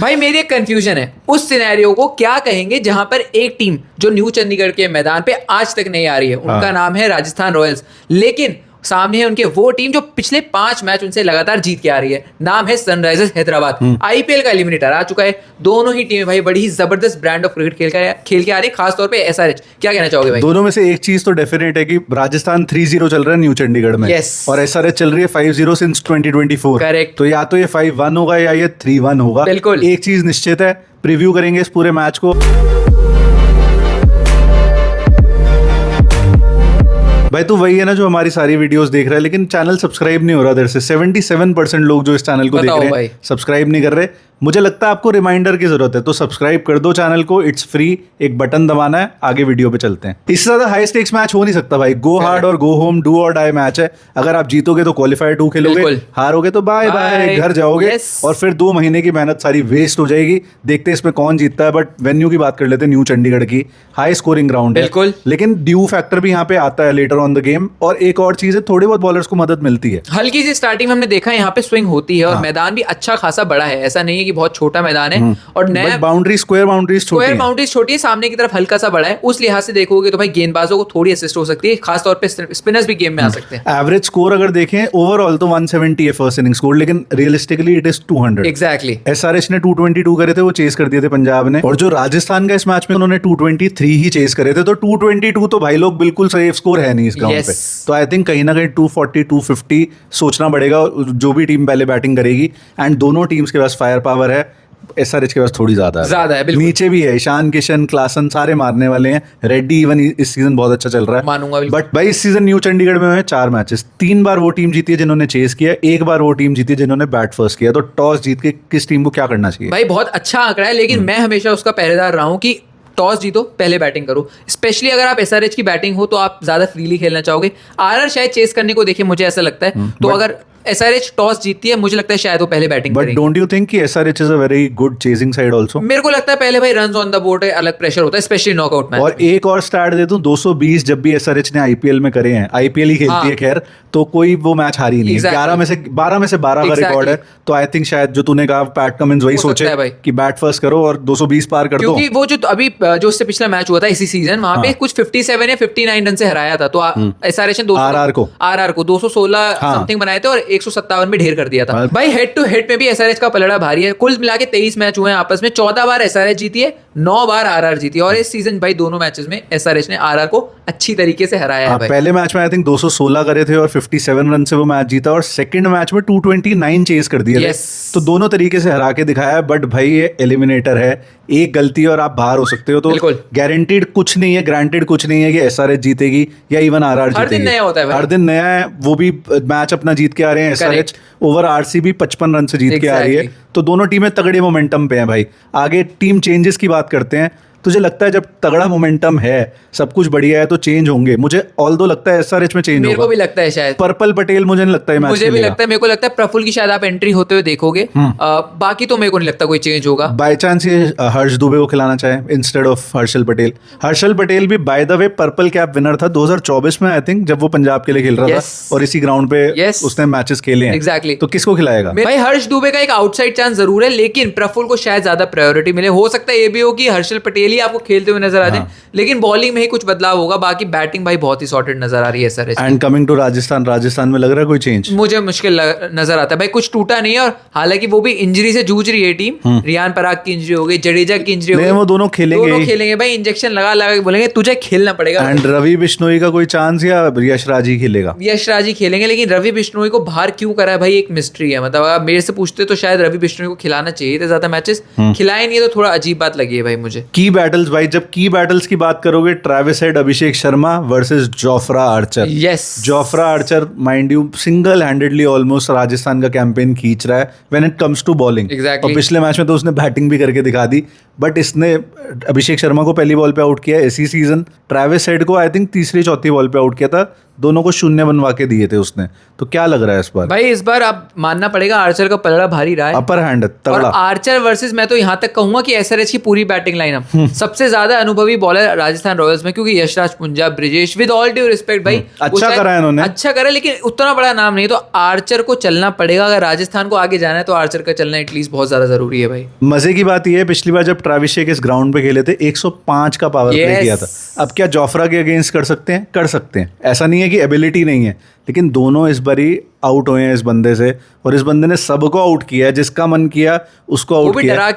भाई मेरी एक कंफ्यूजन है, उस सिनेरियो को क्या कहेंगे जहां पर एक टीम जो न्यू चंडीगढ़ के मैदान पे आज तक नहीं आ रही है, उनका नाम है राजस्थान रॉयल्स, लेकिन सामने है उनके वो टीम जो पिछले 5 मैच उनसे लगातार जीत के आ रही है, नाम है सनराइजर्स हैदराबाद। आईपीएल का एलिमिनेटर आ चुका है। दोनों ही टीमें भाई बड़ी ही जबरदस्त ब्रांड ऑफ क्रिकेट खेल के आ रही है, खासतौर पे एसआरएच। क्या कहना चाहोगे भाई? दोनों में से एक चीज तो डेफिनेट है कि राजस्थान 3-0 चल रहा है न्यू चंडीगढ़ में, Yes. और एसआरएच चल रही है 5-0 सिंस 2024। Correct. तो या तो ये 5-1 होगा या ये 3-1 होगा। बिल्कुल। एक चीज निश्चित है, प्रीव्यू करेंगे इस पूरे मैच को। भाई तो वही है ना जो हमारी सारी वीडियोस देख रहा है लेकिन चैनल सब्सक्राइब नहीं हो रहा। देर से 77% लोग जो इस चैनल को देख रहे हैं सब्सक्राइब नहीं कर रहे। मुझे लगता है आपको रिमाइंडर की जरूरत है, तो सब्सक्राइब कर दो चैनल को, इट्स फ्री, एक बटन दबाना है। आगे वीडियो पे चलते हैं। इससे ज्यादा हाई स्टेक्स मैच हो नहीं सकता भाई। गो हार्ड और गो होम, डू और डाई मैच है। अगर आप जीतोगे तो क्वालिफायर 2 खेलोगे, हारोगे तो बाय बाय, घर जाओगे। और फिर 2 महीने की मेहनत सारी वेस्ट हो जाएगी। देखते हैं इसमें कौन जीतता है। बट वेन्यू की बात कर लेते हैं, न्यू चंडीगढ़ की हाई स्कोरिंग ग्राउंड है, लेकिन ड्यू फैक्टर भी यहाँ पे आता है लेटर ऑन द गेम। और एक और चीज है, थोड़ी बहुत बॉलर्स को मदद मिलती है। हल्की सी स्टार्टिंग में हमने देखा यहाँ पे स्विंग होती है, और मैदान भी अच्छा खासा बड़ा है, ऐसा नहीं है कि बहुत छोटा मैदान है। और नया बाउंड्री स्क्वायर बाउंड्रीज छोटी है, सामने की तरफ हल्का सा बड़ा है। उस लिहाज से देखोगे तो भाई गेंदबाजों को थोड़ी असिस्ट हो सकती है, खासतौर पे स्पिनर्स भी गेम में आ सकते हैं। एवरेज स्कोर अगर देखें ओवरऑल तो 170 है फर्स्ट इनिंग स्कोर, लेकिन realistically it is 200। Exactly. SRH ने 222 करे थे, वो चेस कर दिए थे पंजाब ने। और जो राजस्थान का इस मैच में उन्होंने 223 ही चेस करे थे। तो 222 तो भाई लोग बिल्कुल सेफ स्कोर है नहीं इस ग्राउंड पे। तो आई थिंक कहीं ना कहीं 240 250 सोचना पड़ेगा जो भी टीम पहले बैटिंग करेगी। एंड दोनों टीम्स के पास फायर पावर है, एसआरएच के पास थोड़ी ज्यादा है। नीचे भी है, ईशान किशन, क्लासन सारे मारने वाले हैं। रेड्डी इवन इस सीजन बहुत अच्छा चल रहा है, मानूंगा। बट भाई इस सीजन न्यू चंडीगढ़ में है 4 मैचेस, 3 बार वो टीम जीती है जिन्होंने चेस किया, 1 बार वो टीम जीती है जिन्होंने बैट फर्स्ट किया। तो टॉस जीत के किस टीम को क्या करना चाहिए? भाई बहुत अच्छा आंकड़ा है, लेकिन मैं हमेशा उसका पहरेदार रहा हूं कि टॉस जीतो, पहले बैटिंग करो। स्पेशली अगर आप एसआरएच की बैटिंग हो तो आप ज्यादा फ्रीली खेलना चाहोगे। आरआर शायद चेस करने को देखिए, मुझे ऐसा लगता है। तो अगर एसआरएच टॉस जीतती है, मुझे लगता है शायद वो पहले बैटिंग करेंगे। बट डोंट यू थिंक कि SRH is a very good chasing side also? मेरे को लगता है पहले भाई रन्स ऑन द बोर्ड है, अलग प्रेशर होता है, स्पेशली नॉकआउट मैच। और एक और स्टैट दे दूं, 220 जब भी एसआरएच ने आईपीएल में करे हैं, आईपीएल ही खेलती है खैर, तो कोई वो मैच हारी नहीं है। 12 में से 12 का रिकॉर्ड है। तो आई थिंक शायद जो तूने कहा पैट कमिंस वही सोचे कि बैट फर्स्ट करो और 220 पार कर दो। क्योंकि वो जो अभी जो उससे पिछला मैच हुआ था इसी सीजन, वहां पे कुछ 57 या 59 रन से हराया था। तो एसआरएच ने आरआर को 216 समथिंग बनाए थे और 157 में ढेर कर दिया था। भाई हेड टू हेड में भी एसआरएच का पलड़ा भारी है। कुल मिला के 23 मैच हुए हैं आपस में, 14 बार एसआरएच जीती है, 9 बार आरआर जीती है। और इस सीजन भाई दोनों मैचेस में एसआरएच ने आरआर को अच्छी तरीके से हराया है भाई। पहले मैच में आई थिंक 216 करे थे और 57 रन से वो मैच जीता, और सेकंड मैच में 229 चेस कर दिया थे। तो दोनों तरीके से हरा के दिखाया है। बट भाई ये एलिमिनेटर है, एक गलती और आप बाहर हो सकते हो। तो गारंटीड कुछ नहीं है, ग्रांटेड कुछ नहीं है कि एसआरएच जीतेगी या इवन आरआर जीतेगी। हर दिन नया होता है भाई। हर दिन नया है। वो भी मैच अपना जीत के आ रहे हैं एसआरएच, ओवर आरसीबी 55 रन से जीत के आ रही है। तो दोनों टीमें तगड़े मोमेंटम पे हैं भाई। आगे टीम चेंजेस की बात करते हैं। तुझे लगता है जब तगड़ा मोमेंटम है, सब कुछ बढ़िया है, तो चेंज होंगे? मुझे ऑल्दो लगता है एसआरएच में चेंज होगा। मेरे को भी लगता है शायद पर्पल पटेल, मुझे नहीं लगता है मैच मुझे भी लगता है, मेरे को लगता है प्रफुल्ल की शायद आप एंट्री होते हुए देखोगे। बाकी तो मेरे को नहीं लगता कोई चेंज होगा। बाय चांस ये हर्ष दुबे को खिलाना चाहे इंस्टेड ऑफ हर्षल पटेल। हर्षल पटेल भी by the way purple cap winner था 2024 में आई थिंक, जब वो पंजाब के लिए खेल रहा था, और इसी ग्राउंड पे उसने मैचेस खेले हैं। एग्जैक्टली। तो किसको खिलाएगा? भाई हर्ष दुबे का एक आउटसाइड चांस जरूर है, लेकिन प्रफुल्ल को शायद ज्यादा प्रायोरिटी मिले। हो सकता है ये भी हो कि हर्षल पटेल ही आपको खेलते हुए नजर आ जाए, लेकिन बॉलिंग में ही कुछ बदलाव होगा। बाकी बैटिंग भाई बहुत ही सॉर्टेड नजर आ रही है sir. And coming to Rajasthan में लग रहा है कोई चेंज? मुझे मुश्किल नजर आता है भाई, कुछ टूटा नहीं है। और हालांकि वो भी इंजरी से जूझ रही है टीम। रियान पराग की इंजरी हो गई, जडेजा की इंजरी हो गई। वो दोनों खेलेंगे भाई, इंजेक्शन लगा के बोलेंगे तुझे खेलना पड़ेगा। एंड रवि बिश्नोई का कोई चांस या यशराज ही खेलेगा? यशराज ही खेलेंगे, लेकिन रवि बिश्नोई को बाहर क्यों करा है भाई, एक मिस्ट्री है। मतलब आप मेरे से पूछते तो शायद रवि बिश्नोई को खिलाना चाहिए था ज्यादा मैचेस, खिलाए नहीं, तो थोड़ा अजीब बात लगी है भाई मुझे। की बैटल्स भाई, जब की बैटल्स की बात करोगे, Travis Head Abhishek Sharma versus Jofra Archer. Jofra Archer mind you single handedly almost Rajasthan का कैंपेन खींच रहा है when it comes to bowling. और पिछले मैच में तो उसने बैटिंग भी करके दिखा दी। बट इसने अभिषेक शर्मा को पहली बॉल पे आउट किया इसी सीजन। ट्रेविस हेड को आई थिंक तीसरी चौथी बॉल पे आउट किया था दोनों को शून्य बनवा के दिए थे उसने। तो क्या लग रहा है इस बार? भाई इस बार अब मानना पड़ेगा आर्चर का पलड़ा भारी रहा है, अपर हैंड और तगड़ा। आर्चर वर्सेस मैं तो यहाँ तक कहूंगा कि एसआरएच की पूरी बैटिंग लाइनअप सबसे ज्यादा अनुभवी बॉलर राजस्थान रॉयल्स में, क्योंकि Yashraj Punja, Brijesh, with all due respect भाई अच्छा करा है इन्होंने, अच्छा करा, लेकिन उतना बड़ा नाम नहीं। तो आर्चर को चलना पड़ेगा, अगर राजस्थान को आगे जाना है तो आर्चर का चलना एटलीस्ट बहुत ज्यादा जरूरी है भाई। मजे की बात यह है पिछली बार जब ट्रेविस शेक इस ग्राउंड पे खेले थे 105 का पावर प्ले किया था। अब क्या जोफ्रा के अगेंस्ट कर सकते हैं? कर सकते हैं, ऐसा नहीं है कि एबिलिटी नहीं है, लेकिन दोनों इस बारी आउट हुए हैं इस बंदे से, और इस बंदे ने सबको आउट किया है, जिसका मन किया उसको आउट किया, वो भी डरा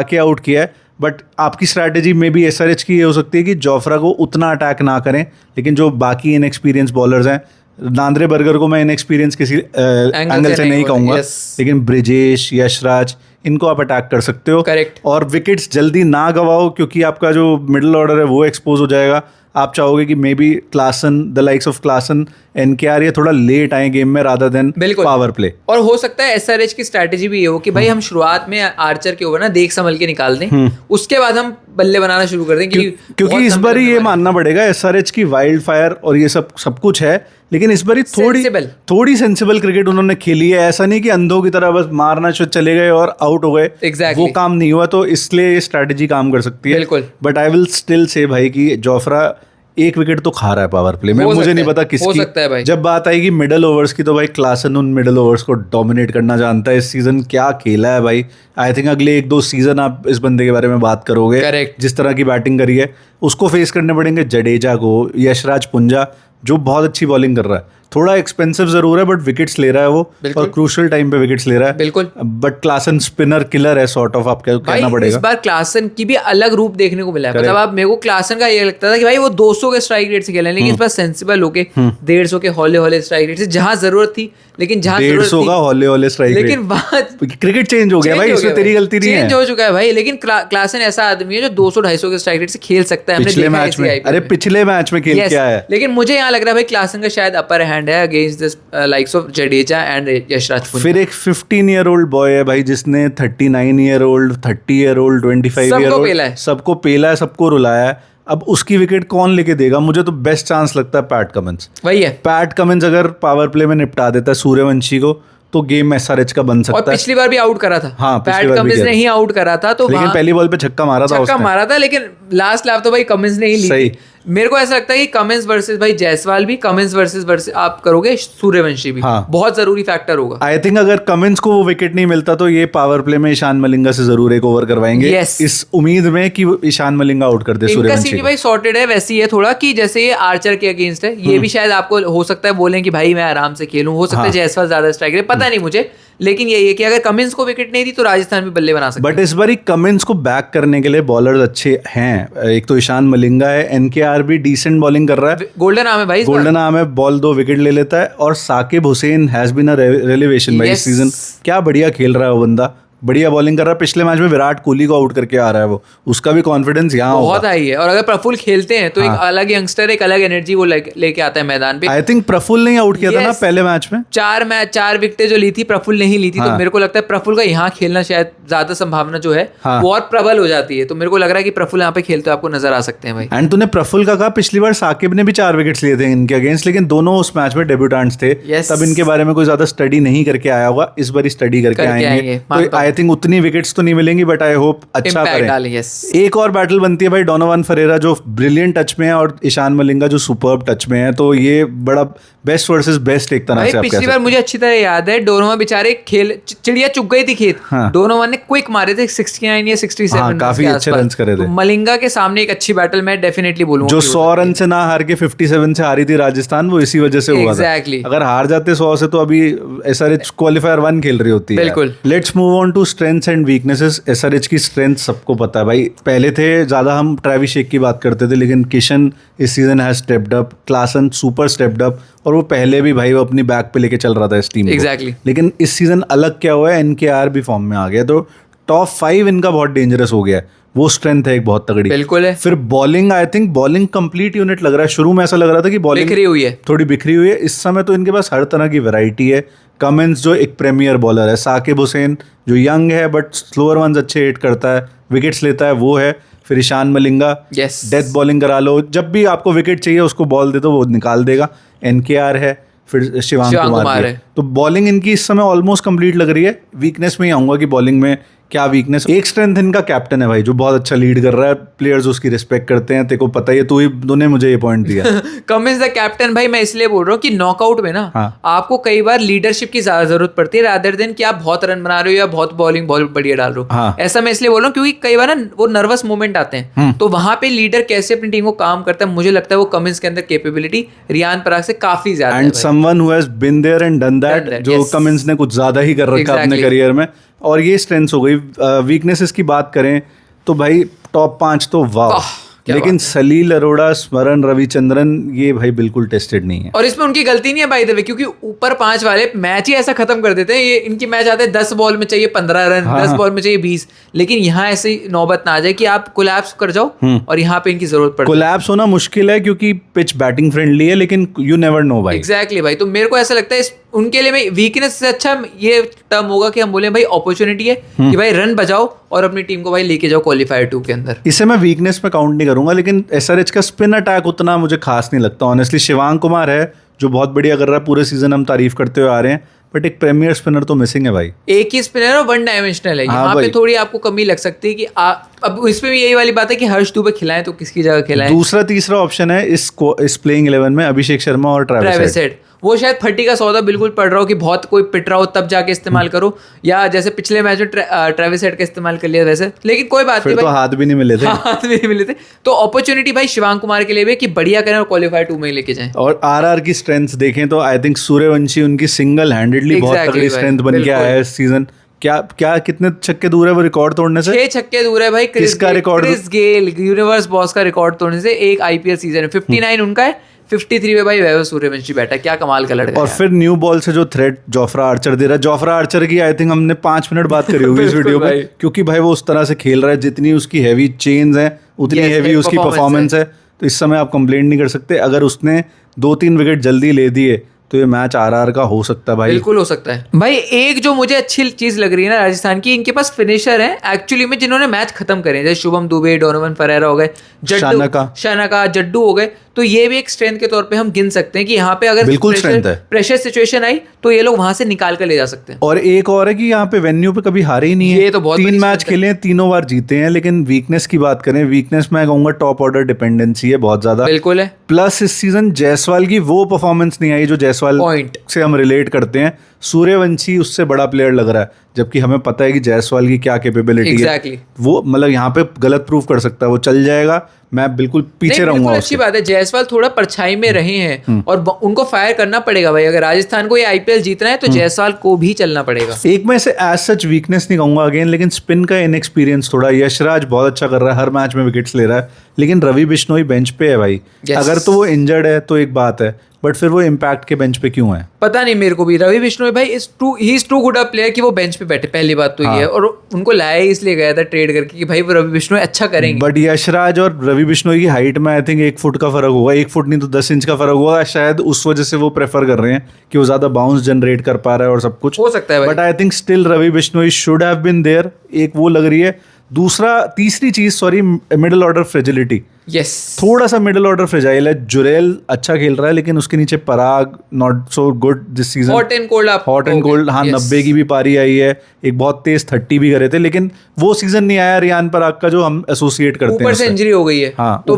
के आउट किया है। बट आपकी स्ट्रैटेजी में भी एसआरएच की ये हो सकती है कि जोफ्रा को उतना अटैक ना करें, लेकिन जो बाकी इनएक्सपीरियंस बॉलर्स हैं, नांद्रे बर्गर को मैं इनएक्सपीरियंस किसी एंगल से नहीं कहूंगा, लेकिन ब्रिजेश, यशराज, इनको आप अटैक कर सकते हो। करेक्ट। और विकेट्स जल्दी ना गवाओ, क्योंकि आपका जो मिडिल ऑर्डर है वो एक्सपोज हो जाएगा। आप चाहोगे कि maybe Klaasen, the likes of Klaasen, एनकेआर ये थोड़ा लेट आए गेम में रादर देन पावर प्ले। और हो सकता है एसआरएच की स्ट्रैटेजी भी ये हो कि भाई हम शुरुआत में आर्चर के ओवर ना देख संभल के निकाल दें, उसके बाद हम बल्ले बनाना शुरू कर दें, क्योंकि इस बार ये मानना पड़ेगा एसआरएच की वाइल्ड फायर और ये सब कुछ है, लेकिन इस बार थोड़ी सेंसिबल क्रिकेट उन्होंने खेली है। ऐसा नहीं कि अंधों की तरह बस मारना चले गए और आउट हो गए, वो काम नहीं हुआ, तो इसलिए ये स्ट्रैटेजी काम कर सकती है। बिल्कुल। But I will still say भाई कि जोफ्रा एक विकेट तो खा रहा है पावर प्ले में, मुझे नहीं पता किसकी। हो सकता है भाई। जब बात आएगी मिडिल ओवर्स की तो भाई क्लासन उन मिडिल ओवर्स को डोमिनेट करना जानता है। इस सीजन क्या खेला है भाई, आई थिंक अगले 1-2 सीजन आप इस बंदे के बारे में बात करोगे। करेक्ट। जिस तरह की बैटिंग करी है उसको फेस करने पड़ेंगे जडेजा को, यशराज पुंजा जो बहुत अच्छी बॉलिंग कर रहा है। थोड़ा एक्सपेंसिव जरूर है बट विकेट्स ले रहा है वो, और क्रूशियल टाइम पे विकेट्स ले रहा है। बिल्कुल। बट क्लासन स्पिनर किलर है सॉर्ट ऑफ, आपको कहना पड़ेगा। इस बार क्लासन की भी अलग रूप देखने को मिला है। मतलब आप मेरे को क्लासन का ये लगता था कि भाई वो 200 के स्ट्राइक रेट से खेल रहे हैं, लेकिन इस बार सेंसिबल होके 150 के हौले स्ट्राइक रेट से, जहां जरूरत थी, लेकिन जहां 150 का हौले स्ट्राइक रेट, लेकिन बात क्रिकेट चेंज हो गया भाई, इसमें तेरी गलती नहीं है, चेंज हो चुका है भाई। लेकिन क्लासन ऐसा आदमी है जो 200-250 के स्ट्राइक रेट से खेल सकता है। पिछले मैच में, अरे पिछले मैच में खेल के आया है। लेकिन मुझे यहाँ लग रहा है भाई क्लासन का शायद अपर हैंड है against this likes of Jadeja and Yashraj Punja. फिर एक 15 ईयर ओल्ड बॉय है भाई जिसने 39 year old, 30 year old, 25 year old सबको पेला है, सबको रुलाया है। अब उसकी विकेट कौन लेके देगा? मुझे तो बेस्ट चांस लगता है पैट कमिंस। वही है, पैट कमिंस अगर पावर प्ले में निपटा देता है सूर्यवंशी को तो गेम एसआरएच का बन सकता है। और पिछली बार भी आउट करा था। हाँ, पैट कमिंस ने ही आउट करा था, तो लेकिन पहली बॉल पे छक्का मारा था, लेकिन लास्ट लैप तो भाई कमिंस ने ही ली थी। मेरे को ऐसा लगता है कि कमिंस वर्सेस भाई जायसवाल भी, कमिंस वर्सेस आप करोगे सूर्यवंशी भी, बहुत जरूरी फैक्टर होगा। आई थिंक अगर कमिंस को वो विकेट नहीं मिलता तो ये पावर प्ले में ईशान मलिंगा से जरूर एक ओवर करवाएंगे, इस उम्मीद में कि ईशान मलिंगा आउट कर दे सूर्यवंशी। इनका भाई सॉर्टेड है, वैसी है थोड़ा कि जैसे ये आर्चर के अगेंस्ट है, ये भी शायद आपको हो सकता है बोलें कि भाई मैं आराम से खेलूं, हो सकता है जायसवाल ज्यादा स्ट्राइक रहे, पता नहीं मुझे, लेकिन ये कि अगर कमिंस को विकेट नहीं दी तो राजस्थान भी बल्ले बना सकता है। बट इस बार कमिंस को बैक करने के लिए बॉलर्स अच्छे हैं। एक तो ईशान मलिंगा है, एनकेआर भी डिसेंट बॉलिंग कर रहा है, गोल्डन आर्म है भाई, गोल्डन आर्म है, बॉल 2 विकेट ले लेता है। और Sakib Hussain has been a revelation भाई इस सीजन, क्या बढ़िया खेल रहा है वो बंदा, बढ़िया बॉलिंग कर रहा है। पिछले मैच में विराट कोहली को आउट करके आ रहा है वो, उसका भी कॉन्फिडेंस यहाँ बहुत हाई है। और अगर प्रफुल्ल खेलते हैं तो एक अलग यंगस्टर, एक अलग एनर्जी वो लेके आता है मैदान पे। आई थिंक प्रफुल्ल ने आउट किया था ना पहले मैच में, 4 विकेटें जो ली थी प्रफुल्ल नहीं ली थी। तो मेरे को लगता है प्रफुल्ल का यहाँ खेलना शायद ज्यादा संभावना जो है वो और प्रबल हो जाती है। तो मेरे को लग रहा है कि प्रफुल्ल यहाँ पे खेलते आपको नजर आ सकते हैं भाई। एंड तूने प्रफुल्ल का कहा, पिछली बार साकिब ने भी 4 विकेट्स लिए थे इनके अगेंस्ट, लेकिन दोनों उस मैच में डेब्यूटेंट्स थे, तब इनके बारे में कोई ज्यादा स्टडी नहीं करके आया होगा। इस बार स्टडी करके आएंगे तो आई थिंक उतनी विकेट्स तो नहीं मिलेंगी, बट आई होप अच्छा करें। एक और बैटल बनती है भाई डोनोवन फरेरा जो ब्रिलियंट टच में है, और ईशान मलिंगा जो सुपर्ब टच में है। तो ये बड़ा बेस्ट वर्सेस बेस्ट एक तरह से। पिछली बार मुझे अच्छी तरह याद है डोनोवन बेचारे चिड़िया चुग गई थी खेत, डोनोवन ने क्विक मारे थे 69 या 67, काफी अच्छे रन करे थे। मलिंगा के सामने एक अच्छी बैटल मैं डेफिनेटली बोलूंगा, जो 100 रन से ना हार के 57 से हारी थी राजस्थान, वो इसी वजह से हुआ था। अगर हार जाते 100 से तो अभी एसआरएच क्वालिफायर 1 खेल रही होती है। बिल्कुल। Let's move on to strengths and weaknesses. SRH की स्ट्रेंथ सबको पता है भाई, पहले थे ज्यादा हम ट्रेविस शेक की बात करते थे, लेकिन किशन इस season has stepped up, Klaasen super stepped up, और वो पहले भी भाई वो अपनी बैक पे लेके चल रहा था इस टीम को। लेकिन इस सीजन अलग क्या हुआ है, एनकेआर भी फॉर्म में आ गया, तो टॉप 5 इनका बहुत डेंजरस हो गया है। वो स्ट्रेंथ है एक बहुत तगड़ी। बिल्कुल है। फिर bowling, I think bowling complete unit लग रहा है। शुरू में ऐसा लग रहा था कि बॉलिंग बिखरी हुई है, थोड़ी बिखरी हुई है। इस समय तो इनके पास हर तरह की वैरायटी है। कमिंस जो एक प्रीमियर बॉलर है, साकिब हुसैन जो यंग है बट स्लोअर वंस अच्छे हिट करता है, विकेट्स लेता है, वो है। फिर Eshan Malinga, Yes. Death bowling करा लो, जब भी आपको विकेट चाहिए उसको बॉल दे दो वो निकाल देगा। एनकेआर है, फिर शिवांग कुमार है। तो बॉलिंग इनकी इस समय ऑलमोस्ट कंप्लीट लग रही है। वीकनेस में ही आऊंगा कि बॉलिंग में क्या वीकनेस। एक स्ट्रेंथ इनका कैप्टन है भाई, जो बहुत अच्छा लीड कर रहा है, प्लेयर्स उसकी रिस्पेक्ट करते हैं। तेरे को पता ही है, तूने मुझे ये पॉइंट दिया। कमिंस द कैप्टन भाई, मैं इसलिए बोल रहा हूँ कि नॉकआउट में ना हाँ। आपको कई बार लीडरशिप की ज्यादा जरूरत पड़ती है रादर देन कि आप बहुत रन बना रहे हो या बहुत बॉलिंग बहुत बढ़िया डाल रहे हो। हाँ। ऐसा मैं इसलिए बोल रहा हूँ क्योंकि कई बार ना वो नर्वस मोमेंट आते हैं, तो वहां पे लीडर कैसे अपनी टीम को काम करता है, मुझे लगता है वो कमिंस के अंदर कैपेबिलिटी रियान पराग से काफी ज्यादा है एंड भाई। Someone who has been there and done that, जो yes. कमिंस ने कुछ ज्यादा ही कर रखा है अपने करियर में। और ये स्ट्रेंथ्स हो गई। वीकनेसेस की बात करें तो भाई टॉप 5 तो वाह, लेकिन सलील अरोड़ा, स्मरण रविचंद्रन, ये भाई बिल्कुल टेस्टेड नहीं है। और इसमें उनकी गलती नहीं है बाय द वे, क्योंकि ऊपर 5 वाले मैच ही ऐसा खत्म कर देते हैं। ये इनकी मैच आते हैं 10 बॉल में चाहिए 15 रन, 10 बॉल में चाहिए 20, लेकिन यहाँ ऐसी नौबत ना आ जाए कि आप कोलैप्स कर जाओ और यहाँ पे इनकी जरूरत पड़े। कोलैप्स होना मुश्किल है क्योंकि पिच बैटिंग फ्रेंडली है, लेकिन यू नेवर नो भाई। एग्जैक्टली भाई, तो मेरे को ऐसा लगता है उनके लिए मैं वीकनेस से अच्छा ये टर्म होगा कि हम बोले भाई अपॉर्चुनिटी है कि भाई रन बजाओ और अपनी टीम को भाई लेके जाओ क्वालिफायर 2 के अंदर। इसे मैं वीकनेस में काउंट नहीं करूंगा, लेकिन एसआरएच का स्पिन अटैक उतना मुझे खास नहीं लगता ऑनेस्टली। शिवांग कुमार है जो बहुत बढ़िया कर रहा है, पूरे सीजन हम तारीफ करते हुए आ रहे हैं, बट एक प्रीमियर स्पिनर तो मिसिंग है भाई। एक ही स्पिनर और 1 डायमेंशनल है। यहाँ पे थोड़ी आपको कमी लग सकती है कि अब इसमें भी यही वाली बात है कि हर्ष दुबे खिलाएं तो किसकी जगह खिलाएं। दूसरा तीसरा ऑप्शन है इस प्लेइंग 11 में अभिषेक शर्मा और ट्रेविस हेड। वो शायद फट्टी का सौदा बिल्कुल पड़ रहा हो कि बहुत कोई पिट रहा हो तब जाके इस्तेमाल करो, या जैसे पिछले मैच में ट्रेविस हेड का इस्तेमाल कर लिया वैसे, लेकिन कोई बात नहीं भाई, तो हाथ भी नहीं मिले थे। हाथ भी नहीं मिले थे, तो अपॉर्चुनिटी भाई शिवांग कुमार के लिए भी कि बढ़िया करें और क्वालिफायर 2 में लेके जाएं। और आरआर की स्ट्रेंथ देखें तो आई थिंक सूर्यवंशी उनकी सिंगल हैंडेडली बहुत तगड़ी स्ट्रेंथ बन के आया है इस सीजन। क्या कितने छक्के दूर है वो रिकॉर्ड तोड़ने से? 6 छक्के दूर है भाई। किसका record? Chris Gayle, universe boss का रिकॉर्ड तोड़ने से। एक आईपीएल सीजन है 59 उनका है, 53 में भाई वैभव सूर्यवंशी बैठा। क्या कमाल का लड़का। और फिर न्यू बॉल से जो थ्रेट जोफ्रा आर्चर दे रहा है, जोफ्रा आर्चर की आई थिंक हमने 5 मिनट बात करी होगी इस वीडियो में, क्योंकि भाई वो उस तरह से खेल रहा है, जितनी उसकी हैवी चेन्स हैं उतनी हैवी उसकी परफॉर्मेंस है। तो इस समय आप कंप्लेंट नहीं कर सकते। अगर उसने 2-3 विकेट जल्दी ले दिए तो ये मैच आरआर का हो सकता है भाई। बिल्कुल हो सकता है भाई। एक जो मुझे अच्छी चीज लग रही है ना राजस्थान की, इनके पास फिनिशर है एक्चुअली में जिन्होंने मैच खत्म करे, जैसे शुभम दुबे, डोनोवन फरेरा हो गए, शानका, जड्डू हो गए। तो ये भी एक स्ट्रेंथ के तौर पे हम गिन सकते हैं कि यहाँ पे अगर प्रेशर सिचुएशन आई तो ये लोग वहां से निकाल कर ले जा सकते हैं। और एक और है कि यहाँ पे वेन्यू पे कभी हारे ही नहीं है। ये तो बहुत 3 मैच खेले हैं, तीनों बार जीते हैं। लेकिन वीकनेस की बात करें, वीकनेस मैं कहूंगा टॉप ऑर्डर डिपेंडेंसी है बहुत ज्यादा। बिल्कुल है। प्लस इस सीजन जायसवाल की वो परफॉर्मेंस नहीं आई जो जायसवाल पॉइंट से हम रिलेट करते हैं। सूर्यवंशी उससे बड़ा प्लेयर लग रहा है, जबकि हमें पता है कि जायसवाल की क्या कैपेबिलिटी है। वो मतलब यहाँ पे गलत प्रूव कर सकता है, वो चल जाएगा। मैं बिल्कुल पीछे रहूंगा। अच्छी बात है, जायसवाल थोड़ा परछाई में रहे हैं और उनको फायर करना पड़ेगा भाई। अगर राजस्थान को ये आईपीएल जीतना है तो जायसवाल को भी चलना पड़ेगा। एक मैं इसे एज सच वीकनेस नहीं कहूंगा अगेन, लेकिन स्पिन का इनएक्सपीरियंस थोड़ा। यशराज बहुत अच्छा कर रहा है, हर मैच में विकेट्स ले रहा है, लेकिन रवि बिश्नोई बेंच पे है भाई। अगर तो वो इंजर्ड है तो एक बात है, बट फिर वो इम्पैक्ट के बेंच पे क्यों है पता नहीं मेरे को भी। रवि बिश्नोई भाई he is too good a player कि वो बेंच पे बैठे, पहली बात तो ये है। और उनको लाया इसलिए गया था ट्रेड करके कि भाई वो रवि बिश्नोई अच्छा करेंगे। बट यशराज और रवि बिश्नोई की हाइट में आई थिंक 1 फुट का फर्क होगा, 1 फुट नहीं तो 10 इंच का फर्क होगा। शायद उस वजह से वो प्रेफर कर रहे हैं कि वो ज्यादा बाउंस जनरेट कर पा रहा है और सब कुछ हो सकता है। But I think still Ravi Bishnoi should have been there. एक वो लग रही है। तीसरी चीज मिडिल ऑर्डर फ्रेजिलिटी। यस, थोड़ा सा मिडिल ऑर्डर फ्रेजाइल है। जुरेल अच्छा खेल रहा है, लेकिन उसके नीचे Parag not so good this season. Hot and cold. हाँ, 90 की भी पारी आई है, एक बहुत तेज 30 भी करे थे, लेकिन वो सीजन नहीं आया रियान पराग का जो हम एसोसिएट करते हैं। ऊपर से इंजरी हो गई है। हाँ, तो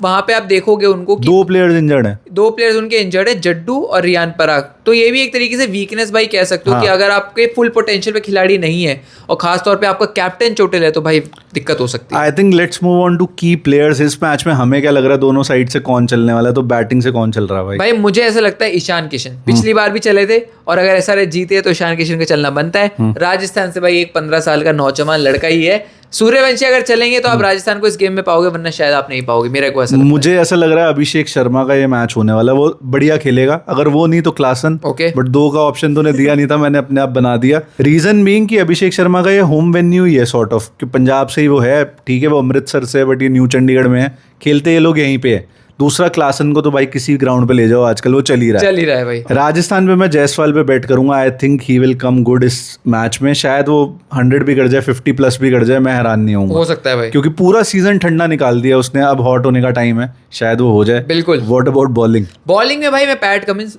वहां पे आप देखोगे उनको 2 प्लेयर्स इंजर्ड हैं। 2 प्लेयर्स उनके इंजर्ड है, जड्डू और रियान पराग। तो ये भी एक तरीके से वीकनेस भाई कह सकते हो कि अगर आपके फुल पोटेंशियल पे खिलाड़ी नहीं है और खास तौर पे आपका कैप्टन चोटिल है तो भाई दिक्कत हो सकती है। I think let's move on to key players. इस मैच में हमें क्या लग रहा है दोनों साइड से कौन चलने वाला है? तो बैटिंग से कौन चल रहा है भाई? मुझे ऐसा लगता है ईशान किशन पिछली बार भी चले थे, और अगर ऐसा जीते तो ईशान किशन का चलना बनता है। राजस्थान से भाई एक 15 साल का नौजवान लड़का ही है। सूर्यवंशी अगर चलेंगे तो आप राजस्थान को इस गेम में पाओगे, वरना शायद आप नहीं पाओगे। मेरे को मुझे ऐसा लग रहा है अभिषेक शर्मा का ये मैच होने वाला है। वो बढ़िया खेलेगा, अगर वो नहीं तो क्लासन। ओके, बट 2 का ऑप्शन तूने दिया नहीं था, मैंने अपने आप बना दिया। रीजन बीइंग कि अभिषेक शर्मा का ये होम वेन्यू ही है सॉर्ट ऑफ, कि पंजाब से ही वो है। ठीक है, वो अमृतसर से, बट ये न्यू चंडीगढ़ में है, खेलते ये लोग यहीं पे है। दूसरा क्लासन को तो भाई किसी ग्राउंड पे ले जाओ, आजकल वो चल ही रहा है भाई। राजस्थान पे मैं जायसवाल पे बैट करूंगा। I think he will come good इस मैच में। शायद वो 100 भी कर जाए, 50 प्लस भी कर जाए, मैं हैरान नहीं होऊंगा। हो सकता है भाई, क्योंकि पूरा सीजन ठंडा निकाल दिया उसने, अब हॉट होने का टाइम है, शायद वो हो जाए। बिल्कुल। What about bowling? बॉलिंग में भाई मैं पैट कमिंस,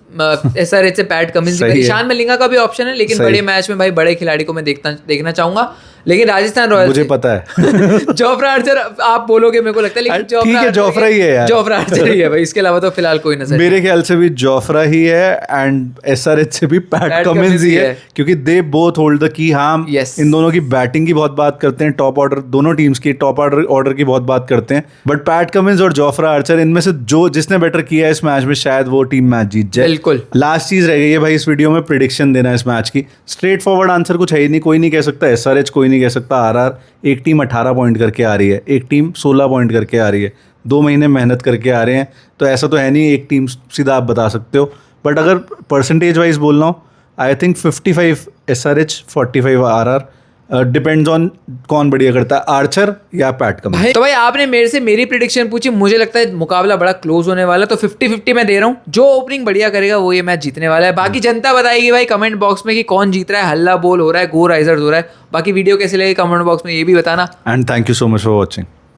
एसआरएच से पैट कमिंस, ईशान मलिंगा का भी ऑप्शन है, लेकिन बड़े मैच में भाई बड़े खिलाड़ी को मैं देखना चाहूंगा। लेकिन राजस्थान रॉयल्स, मुझे पता है जोफ्रा आर्चर आप बोलोगे मेरे को लगता है, लेकिन ठीक है, जोफ्रा ही है यार, जोफ्रा आर्चर ही है भाई, इसके अलावा तो फिलहाल कोई नजर मेरे ख्याल से भी जोफ्रा ही है, एंड एसआरएच से भी पैट कमिंस ही है, क्योंकि they both hold the key. हाँ, इन दोनों की बैटिंग की बहुत बात करते हैं, टॉप ऑर्डर दोनों टीम्स की टॉप ऑर्डर की बहुत बात करते हैं, बट पैट कमिंस और जोफ्रा आर्चर, इनमें से जो जिसने बेटर किया है इस मैच में, शायद वो टीम मैच जीत जाए। बिल्कुल। लास्ट चीज रह गई है भाई इस वीडियो में, प्रिडिक्शन देना है इस मैच की। स्ट्रेट फॉरवर्ड आंसर कुछ है ही नहीं, कोई नहीं कह सकता एसआरएच, कोई नहीं कह सकता आरआर। एक टीम 18 पॉइंट करके आ रही है, एक टीम 16 पॉइंट करके आ रही है, 2 महीने मेहनत करके आ रहे हैं, तो ऐसा तो है नहीं एक टीम सीधा आप बता सकते हो। बट अगर परसेंटेज वाइज बोलना हो, I think 55 SRH, 45 RR, depends on कौन बढ़िया करता है, आर्चर या पैट कमिंस। तो भाई आपने मेरे से मेरी प्रिडिक्शन पूछी, मुझे लगता है मुकाबला बड़ा क्लोज होने वाला है, तो 50-50 मैं दे रहा हूँ। जो ओपनिंग बढ़िया करेगा वो ये मैच जीतने वाला है। बाकी जनता बताएगी भाई कमेंट बॉक्स में कि कौन जीत रहा है, हल्ला बोल हो रहा है, गो राइजर्स हो रहा है। बाकी वीडियो कैसे लगे कमेंट बॉक्स में ये भी बताना। And thank you so much for watching.